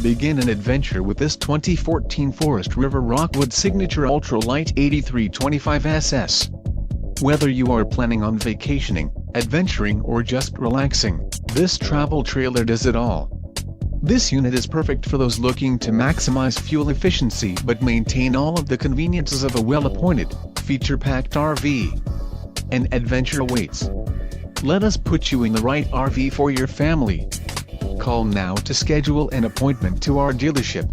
Begin an adventure with this 2014 Forest River Rockwood Signature Ultra Lite 8325 SS. Whether you are planning on vacationing, adventuring or just relaxing, this travel trailer does it all. This unit is perfect for those looking to maximize fuel efficiency but maintain all of the conveniences of a well-appointed, feature-packed RV. An adventure awaits. Let us put you in the right RV for your family. Call now to schedule an appointment to our dealership.